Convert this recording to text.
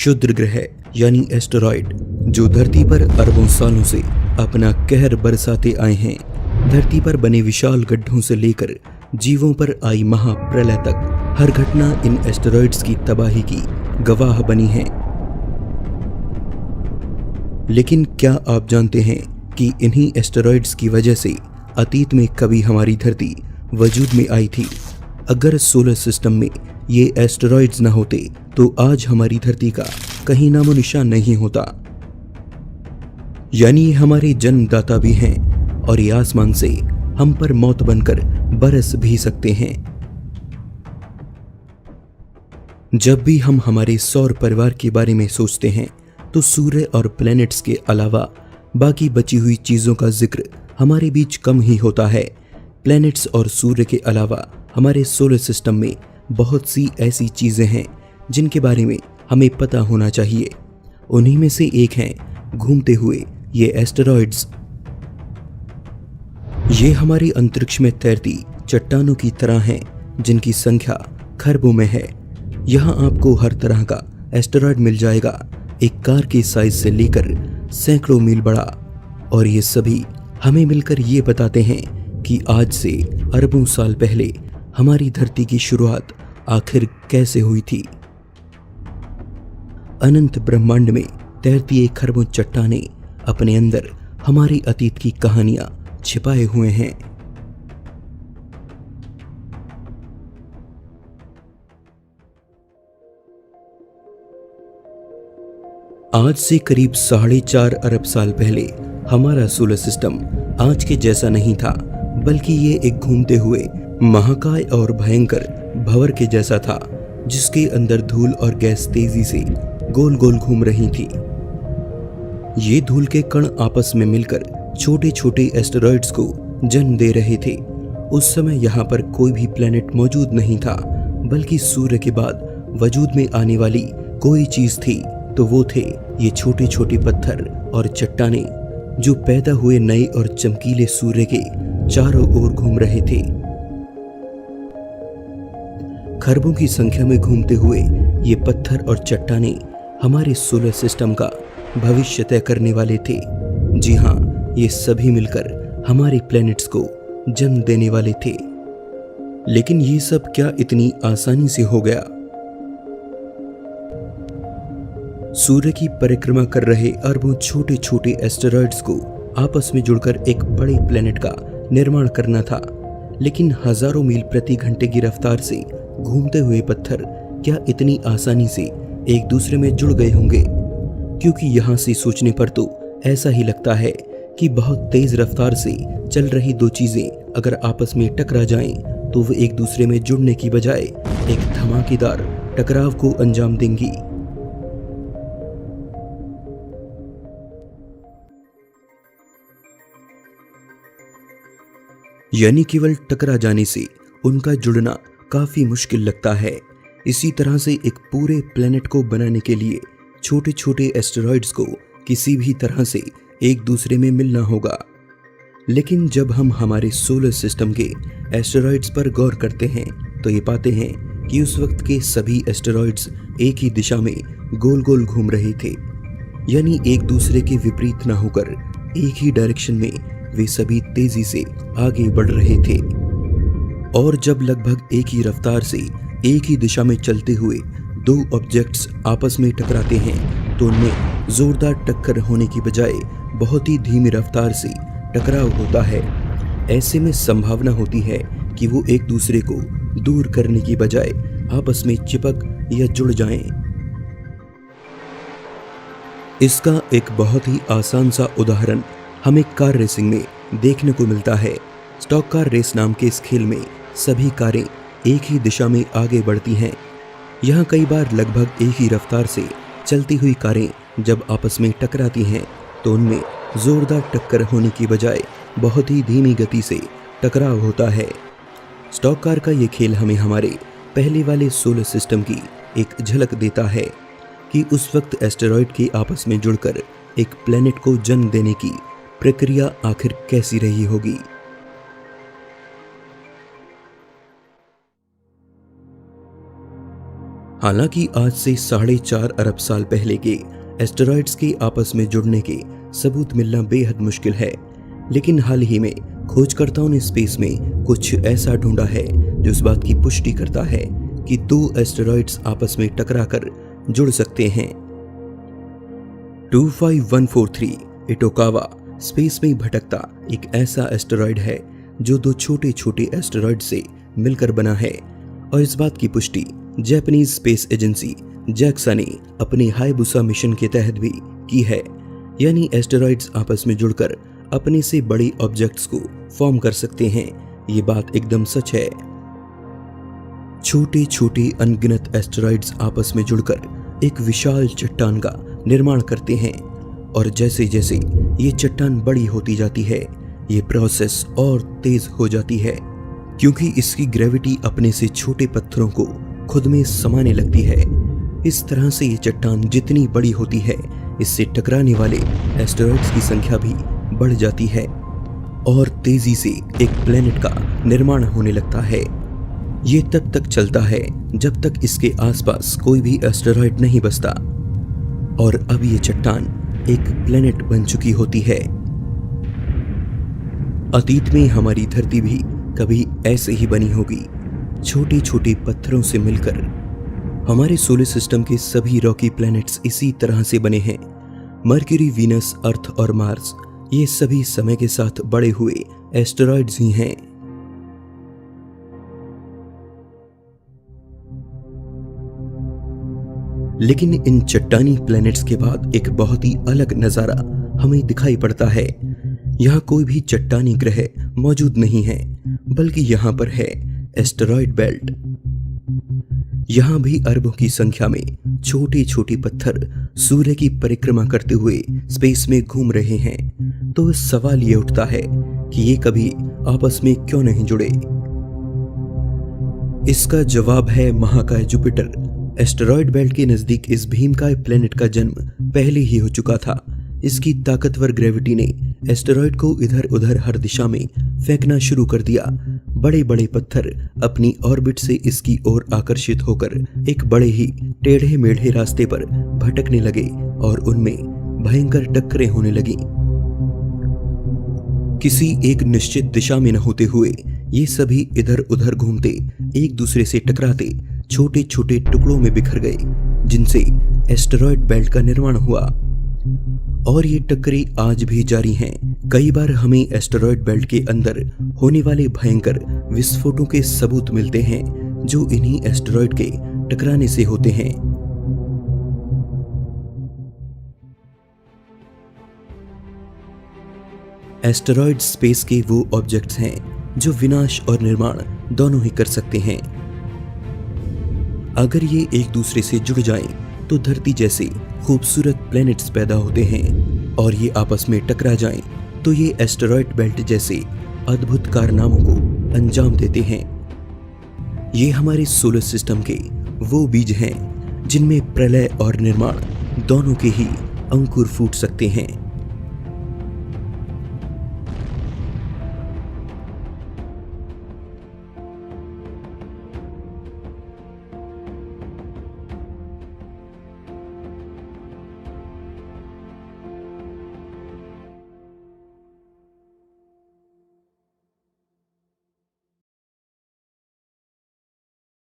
क्षुद्र ग्रह यानी एस्टेरॉयड जो धरती पर अरबों सालों से अपना कहर बरसाते आए हैं। धरती पर बने विशाल गड्ढों से लेकर जीवों पर आई महाप्रलय तक हर घटना इन एस्टेरॉयड्स की तबाही की गवाह बनी है। लेकिन क्या आप जानते हैं कि इन्हीं एस्टेरॉयड्स की वजह से अतीत में कभी हमारी धरती वजूद में आई थी। अगर सोलर सिस्टम में ये एस्टेरॉयड्स न होते तो आज हमारी धरती का कहीं नामो निशान नहीं होता। यानी ये हमारे जन्मदाता भी हैं और ये आसमान से हम पर मौत बनकर बरस भी सकते हैं। जब भी हम हमारे सौर परिवार के बारे में सोचते हैं तो सूर्य और प्लैनेट्स के अलावा बाकी बची हुई चीजों का जिक्र हमारे बीच कम ही होता है। प्लैनेट्स और सूर्य के अलावा हमारे सोलर सिस्टम में बहुत सी ऐसी चीजें हैं जिनके बारे में हमें पता होना चाहिए। उन्हीं में से एक हैं घूमते हुए ये एस्टेरॉयड्स। ये हमारे अंतरिक्ष में तैरती चट्टानों की तरह हैं जिनकी संख्या खरबों में है। यहाँ आपको हर तरह का एस्टेरॉयड मिल जाएगा, एक कार के साइज से लेकर सैकड़ों मील बड़ा। और ये सभी हमें मिलकर ये बताते हैं कि आज से अरबों साल पहले हमारी धरती की शुरुआत आखिर कैसे हुई थी। अनंत ब्रह्मांड में तैरती एक खरबों चट्टानें अपने अंदर हमारे अतीत की कहानियां छिपाए हुए हैं। आज से करीब 4.5 अरब साल पहले हमारा सोलर सिस्टम आज के जैसा नहीं था, बल्कि ये एक घूमते हुए महाकाय और भयंकर भंवर के जैसा था जिसके अंदर धूल और गैस तेजी से गोल गोल घूम रही थी। ये धूल के कण आपस में मिलकर छोटे छोटे एस्टेरॉयड्स को जन्म दे रहे थे। उस समय यहाँ पर कोई भी प्लेनेट मौजूद नहीं था, बल्कि सूर्य के बाद वजूद में आने वाली कोई चीज थी तो वो थे ये छोटे छोटे पत्थर और चट्टानें जो पैदा हुए नए और चमकीले सूर्य के चारों ओर घूम रहे थे। खरबों की संख्या में घूमते हुए ये पत्थर और चट्टानें हमारे सोलर सिस्टम का भविष्य तय करने वाले थे। जी हाँ, ये सभी मिलकर हमारे प्लैनेट्स को जन्म देने वाले थे। लेकिन ये सब क्या इतनी आसानी से हो गया? सूर्य की परिक्रमा कर रहे अरबों छोटे छोटे एस्टेरॉयड्स को आपस में जुड़कर एक बड़े प्लैनेट का निर्माण करना था। लेकिन हजारों मील प्रति घंटे की रफ्तार से घूमते हुए पत्थर क्या इतनी आसानी से एक दूसरे में जुड़ गए होंगे? क्योंकि यहाँ से सोचने पर तो ऐसा ही लगता है कि बहुत तेज रफ्तार से चल रही दो चीजें अगर आपस में टकरा जाएं तो वो एक दूसरे में जुड़ने की बजाय एक धमाकेदार टकराव को अंजाम देंगी। यानी केवल टकरा जाने से उनका जुड़ना काफी मुश्किल लगता है। इसी तरह से एक पूरे प्लेनेट को बनाने के लिए छोटे छोटे एस्टेरॉयड्स को किसी भी तरह से एक दूसरे में मिलना होगा। लेकिन जब हम हमारे सोलर सिस्टम के एस्टेरॉयड्स पर गौर करते हैं तो ये पाते हैं कि उस वक्त के सभी एस्टेरॉयड्स एक ही दिशा में गोल गोल घूम रहे थे। यानी एक दूसरे के विपरीत न होकर एक ही डायरेक्शन में वे सभी तेजी से आगे बढ़ रहे थे। और जब लगभग एक ही रफ्तार से एक ही दिशा में चलते हुए दो ऑब्जेक्ट्स आपस में टकराते हैं तो उनमें जोरदार टक्कर होने की बजाय बहुत ही धीमी रफ्तार से टकराव होता है। ऐसे में संभावना होती है कि वो एक दूसरे को दूर करने की बजाय आपस में चिपक या जुड़ जाएं। इसका एक बहुत ही आसान सा उदाहरण हमें कार रेसिंग में देखने को मिलता है। स्टॉक कार रेस नाम के इस खेल में सभी कारें एक ही दिशा में आगे बढ़ती हैं। यहाँ कई बार लगभग एक ही रफ्तार से चलती हुई कारें जब आपस में टकराती हैं तो उनमें जोरदार टक्कर होने की बजाय बहुत ही धीमी गति से टकराव होता है। स्टॉक कार का ये खेल हमें हमारे पहले वाले सोलर सिस्टम की एक झलक देता है कि उस वक्त एस्टेरॉयड के आपस में जुड़कर एक प्लेनेट को जन्म देने की प्रक्रिया आखिर कैसी रही होगी। हालांकि आज से 4.5 अरब साल पहले के एस्टेरॉइड्स के आपस में जुड़ने के सबूत मिलना बेहद मुश्किल है, लेकिन हाल ही में खोजकर्ताओं ने स्पेस में कुछ ऐसा ढूंढा है जो इस बात की पुष्टि करता है कि 2 एस्टेरॉइड्स आपस में टकराकर जुड़ सकते हैं। 25143 इटोकावा स्पेस में भटकता एक ऐसा एस्टेरॉइड है जो 2 छोटे छोटे एस्टेरॉइड से मिलकर बना है, और इस बात की पुष्टि जापानीज स्पेस एजेंसी JAXA ने अपने हायाबुसा मिशन के तहत भी की है। यानी एस्टेरॉइड्स आपस में जुड़कर अपने से बड़े ऑब्जेक्ट्स को फॉर्म कर सकते हैं। ये बात एकदम सच है। छोटे छोटे अनगिनत एस्टेरॉइड्स आपस में जुड़कर एक विशाल चट्टान का निर्माण करते हैं, और जैसे जैसे ये चट्टान बड़ी होती जाती है, ये प्रोसेस और तेज हो जाती है, क्योंकि इसकी ग्रेविटी अपने से छोटे पत्थरों को खुद में समाने लगती है। इस तरह से ये चट्टान जितनी बड़ी होती है, इससे टकराने वाले एस्टेरॉइड्स की संख्या भी बढ़ जाती है और तेजी से एक प्लेनेट का निर्माण होने लगता है। ये तब तक चलता है जब तक इसके आसपास कोई भी एस्टेरॉइड नहीं बसता, और अब ये चट्टान एक प्लेनेट बन चुकी होती है। अतीत में हमारी धरती भी कभी ऐसे ही बनी होगी, छोटे छोटे पत्थरों से मिलकर। हमारे सोलर सिस्टम के सभी रॉकी प्लैनेट्स इसी तरह से बने हैं। मरकरी, वीनस, अर्थ और मार्स, ये सभी समय के साथ बड़े हुए एस्टेरॉइड्स ही हैं। लेकिन इन चट्टानी प्लैनेट्स के बाद एक बहुत ही अलग नजारा हमें दिखाई पड़ता है। यहाँ कोई भी चट्टानी ग्रह मौजूद नहीं है, बल्कि यहाँ पर है एस्टेरॉइड बेल्ट। यहाँ भी अरबों की संख्या में छोटे छोटे पत्थर सूर्य की परिक्रमा करते हुए स्पेस में घूम रहे हैं। तो सवाल ये उठता है कि ये कभी आपस में क्यों नहीं जुड़े? इसका जवाब है महाकाय जुपिटर। एस्टेरॉइड बेल्ट के नजदीक इस भीमकाय प्लेनेट का जन्म पहले ही हो चुका था। इसकी ताकतवर ग्रेविटी ने एस्टेरॉइड को इधर उधर हर दिशा में फेंकना शुरू कर दिया। बड़े बड़े पत्थर अपनी ऑर्बिट से इसकी ओर आकर्षित होकर एक बड़े ही टेढ़े मेढ़े रास्ते पर भटकने लगे और उनमें भयंकर टक्करें होने लगी। किसी एक निश्चित दिशा में न होते हुए ये सभी इधर उधर घूमते, एक दूसरे से टकराते, छोटे छोटे टुकड़ों में बिखर गए, जिनसे एस्टेरॉइड बेल्ट का निर्माण हुआ। और ये टक्करें आज भी जारी हैं। कई बार हमें एस्टेरॉइड बेल्ट के अंदर होने वाले भयंकर विस्फोटों के सबूत मिलते हैं, जो इन्हीं एस्टेरॉइड के टकराने से होते हैं। एस्टेरॉइड स्पेस के वो ऑब्जेक्ट्स हैं जो विनाश और निर्माण दोनों ही कर सकते हैं। अगर ये एक दूसरे से जुड़ जाएं, तो धरती जैसे खूबसूरत प्लैनेट्स पैदा होते हैं, और ये आपस में टकरा जाएं, तो ये एस्टेरॉइड बेल्ट जैसे अद्भुत कारनामों को अंजाम देते हैं। ये हमारे सोलर सिस्टम के वो बीज हैं जिनमें प्रलय और निर्माण दोनों के ही अंकुर फूट सकते हैं।